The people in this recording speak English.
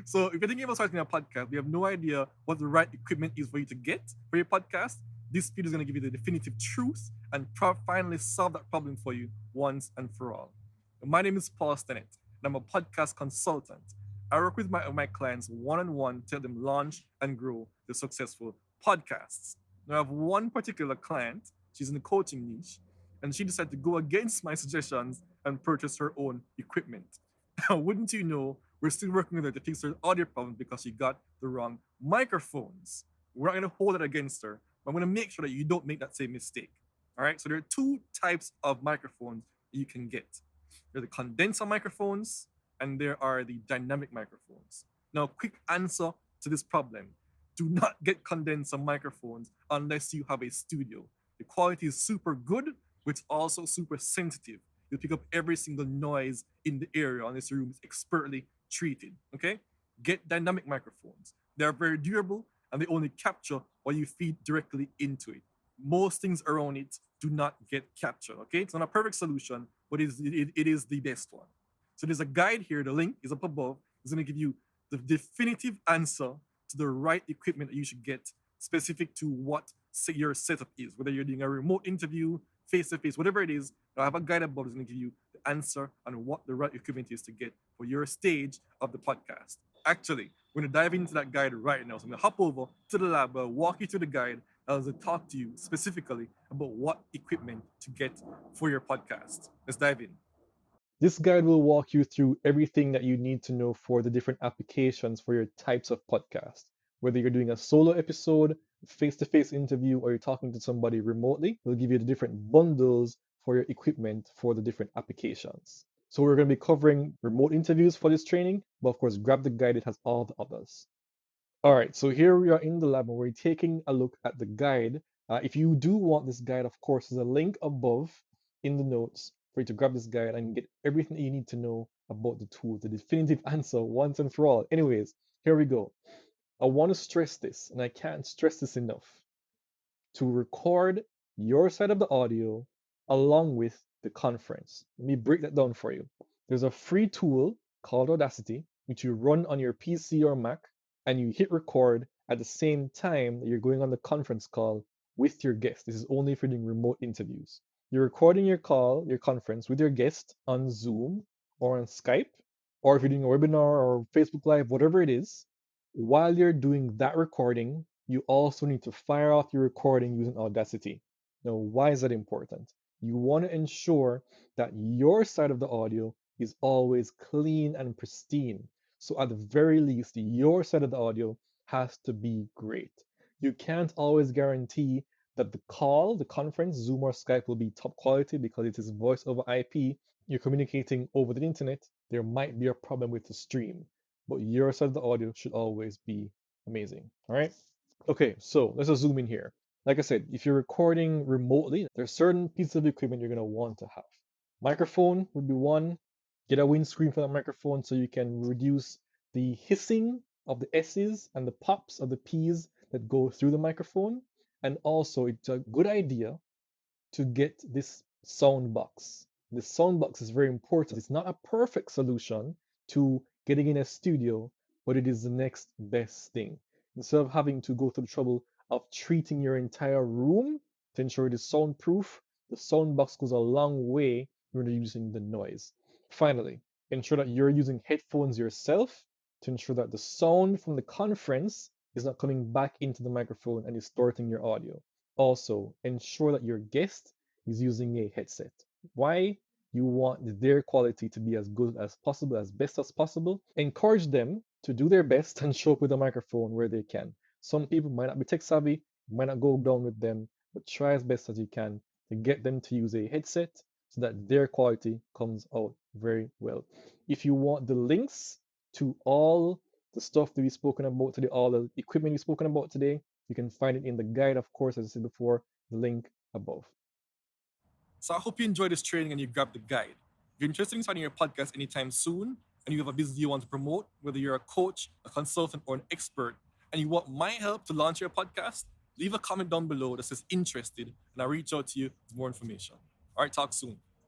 So if you're thinking about starting a podcast, we have no idea what the right equipment is for you to get for your podcast. This video is going to give you the definitive truth and finally solve that problem for you once and for all. My name is Paul Stennett, and I'm a podcast consultant. I work with my clients one-on-one to help them launch and grow their successful podcasts. Now, I have one particular client, she's in the coaching niche, and she decided to go against my suggestions and purchase her own equipment. Wouldn't you know, we're still working with her to fix her audio problem because she got the wrong microphones. We're not going to hold it against her, but I'm going to make sure that you don't make that same mistake. All right, so there are two types of microphones you can get. There are the condenser microphones and there are the dynamic microphones. Now, quick answer to this problem. Do not get condenser microphones unless you have a studio. The quality is super good, but it's also super sensitive. You'll pick up every single noise in the area unless your room is expertly treated. Okay? Get dynamic microphones. They are very durable and they only capture what you feed directly into it. Most things around it do not get captured. Okay? It's not a perfect solution, but it is the best one. So there's a guide here. The link is up above. It's going to give you the definitive answer to the right equipment that you should get specific to what your setup is, whether you're doing a remote interview, face-to-face, whatever it is. I have a guide above that's going to give you the answer on what the right equipment is to get for your stage of the podcast. Actually, we're going to dive into that guide right now. So I'm going to hop over to the lab, walk you through the guide, and I'll talk to you specifically about what equipment to get for your podcast. Let's dive in. This guide will walk you through everything that you need to know for the different applications for your types of podcast. Whether you're doing a solo episode, face-to-face interview, or you're talking to somebody remotely, we'll give you the different bundles for your equipment for the different applications. So we're going to be covering remote interviews for this training, but of course, grab the guide, it has all the others. All right, so here we are in the lab and we're taking a look at the guide. If you do want this guide, of course, there's a link above in the notes for you to grab this guide and get everything that you need to know about the tool, the definitive answer once and for all. Anyways, here we go. I want to stress this, and I can't stress this enough, to record your side of the audio along with the conference. Let me break that down for you. There's a free tool called Audacity, which you run on your PC or Mac, and you hit record at the same time that you're going on the conference call with your guest. This is only if you're doing remote interviews. You're recording your call, your conference with your guest on Zoom or on Skype, or if you're doing a webinar or Facebook Live, whatever it is. While you're doing that recording, you also need to fire off your recording using Audacity. Now, why is that important? You want to ensure that your side of the audio is always clean and pristine. So at the very least, your side of the audio has to be great. You can't always guarantee that the call, the conference, Zoom or Skype will be top quality because it is voice over IP. You're communicating over the internet. There might be a problem with the stream, but your side of the audio should always be amazing. All right. Okay, so let's just zoom in here. Like I said, if you're recording remotely, there's certain pieces of equipment you're going to want to have. Microphone would be one. Get a windscreen for that microphone so you can reduce the hissing of the S's and the pops of the P's that go through the microphone. And also, it's a good idea to get this sound box. This sound box is very important. It's not a perfect solution to getting in a studio, but it is the next best thing. Instead of having to go through the trouble of treating your entire room to ensure it is soundproof, the sound box goes a long way when you're using the noise. Finally, ensure that you're using headphones yourself to ensure that the sound from the conference is not coming back into the microphone and distorting your audio. Also, ensure that your guest is using a headset. Why? You want their quality to be as good as possible, as best as possible. Encourage them to do their best and show up with a microphone where they can. Some people might not be tech savvy, might not go down with them, but try as best as you can to get them to use a headset so that their quality comes out very well. If you want the links to all the stuff that we've spoken about today, all the equipment we've spoken about today, you can find it in the guide, of course, as I said before, the link above. So I hope you enjoyed this training and you grabbed the guide. If you're interested in starting your podcast anytime soon and you have a business you want to promote, whether you're a coach, a consultant, or an expert, and you want my help to launch your podcast, leave a comment down below that says interested and I'll reach out to you with more information. All right, talk soon.